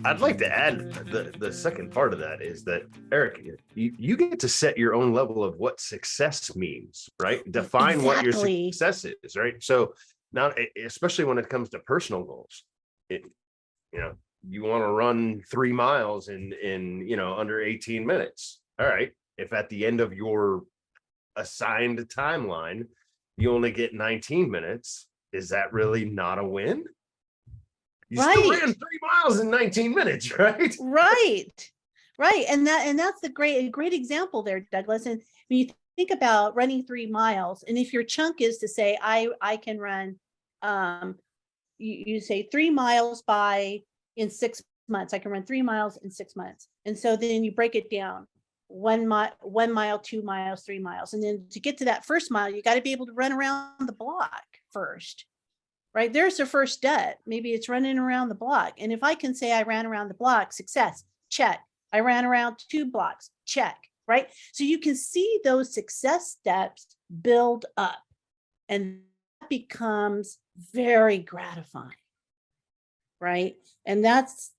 I'd like to add the second part of that is that, Eric, you get to set your own level of what success means, right? Define what your success is, right? So now, especially when it comes to personal goals, you want to run 3 miles in under 18 minutes. All right. If at the end of your assigned timeline, you only get 19 minutes, is that really not a win? You still ran 3 miles in 19 minutes, right? Right. And that's a great example there, Douglas. And when you think about running 3 miles, and if your chunk is to say, I can run, you say 3 miles in 6 months, I can run 3 miles in 6 months. And so then you break it down, 1 mile, 2 miles, 3 miles. And then to get to that first mile, you got to be able to run around the block first. Right? There's the first step. Maybe it's running around the block. And if I can say I ran around the block, success, check. I ran around 2 blocks, check. Right? So you can see those success steps build up, and that becomes very gratifying. Right? And that's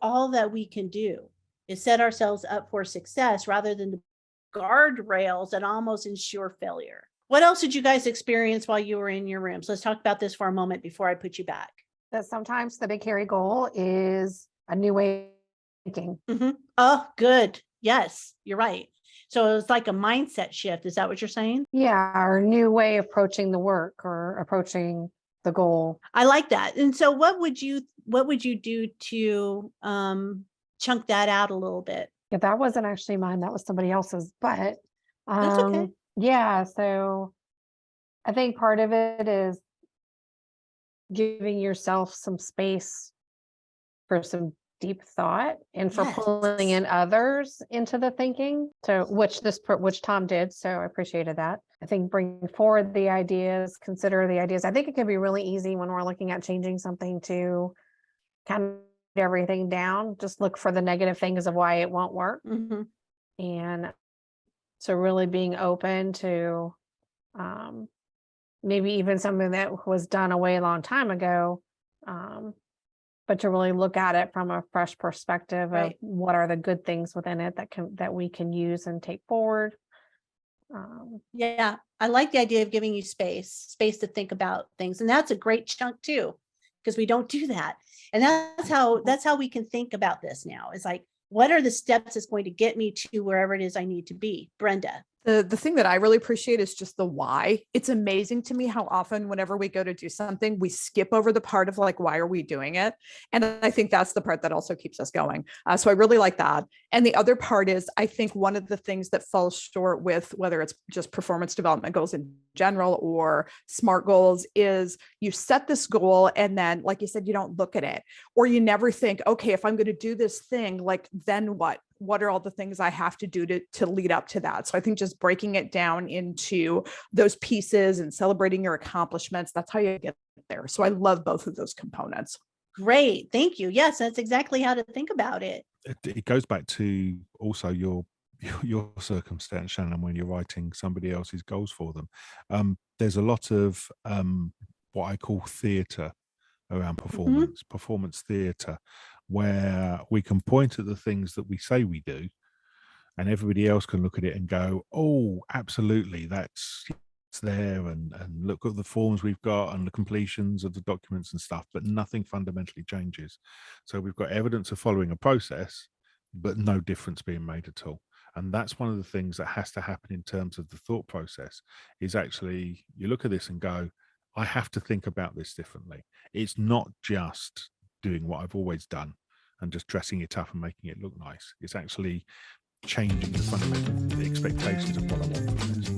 all that we can do, is set ourselves up for success rather than the guardrails that almost ensure failure. What else did you guys experience while you were in your rooms? Let's talk about this for a moment before I put you back. That sometimes the big hairy goal is a new way of thinking. Mm-hmm. Oh, good. Yes, you're right. So it's like a mindset shift. Is that what you're saying? Yeah, or a new way of approaching the work or approaching the goal. I like that. And so what would you do to chunk that out a little bit? Yeah, that wasn't actually mine. That was somebody else's, but that's okay. Yeah, so I think part of it is giving yourself some space for some deep thought and for pulling in others into the thinking. So which Tom did. So I appreciated that. I think bring forward the ideas, consider the ideas. I think it can be really easy when we're looking at changing something to kind of everything down. Just look for the negative things of why it won't work. Mm-hmm. And so really being open to maybe even something that was done a way long time ago, but to really look at it from a fresh perspective of what are the good things within it that we can use and take forward. Yeah, I like the idea of giving you space to think about things, and that's a great chunk too, because we don't do that, and that's how we can think about this now. It's like, what are the steps that's going to get me to wherever it is I need to be? Brenda. The thing that I really appreciate is just the why. It's amazing to me how often whenever we go to do something, we skip over the part of like, why are we doing it? And I think that's the part that also keeps us going. So I really like that. And the other part is, I think one of the things that falls short with whether it's just performance development goals in general or SMART goals is you set this goal and then, like you said, you don't look at it, or you never think, okay, if I'm going to do this thing, like, then what? What are all the things I have to do to lead up to that? So I think just breaking it down into those pieces and celebrating your accomplishments, that's how you get there. So I love both of those components. Great. Thank you. Yes, that's exactly how to think about it. It goes back to also your circumstance, Shannon, when you're writing somebody else's goals for them. There's a lot of what I call theatre around performance theatre, where we can point at the things that we say we do and everybody else can look at it and go, oh, absolutely, that's there, and look at the forms we've got and the completions of the documents and stuff, but nothing fundamentally changes. So we've got evidence of following a process, but no difference being made at all. And that's one of the things that has to happen in terms of the thought process, is actually you look at this and go, I have to think about this differently. It's not just doing what I've always done and just dressing it up and making it look nice. It's actually changing the fundamental expectations of what I want from this.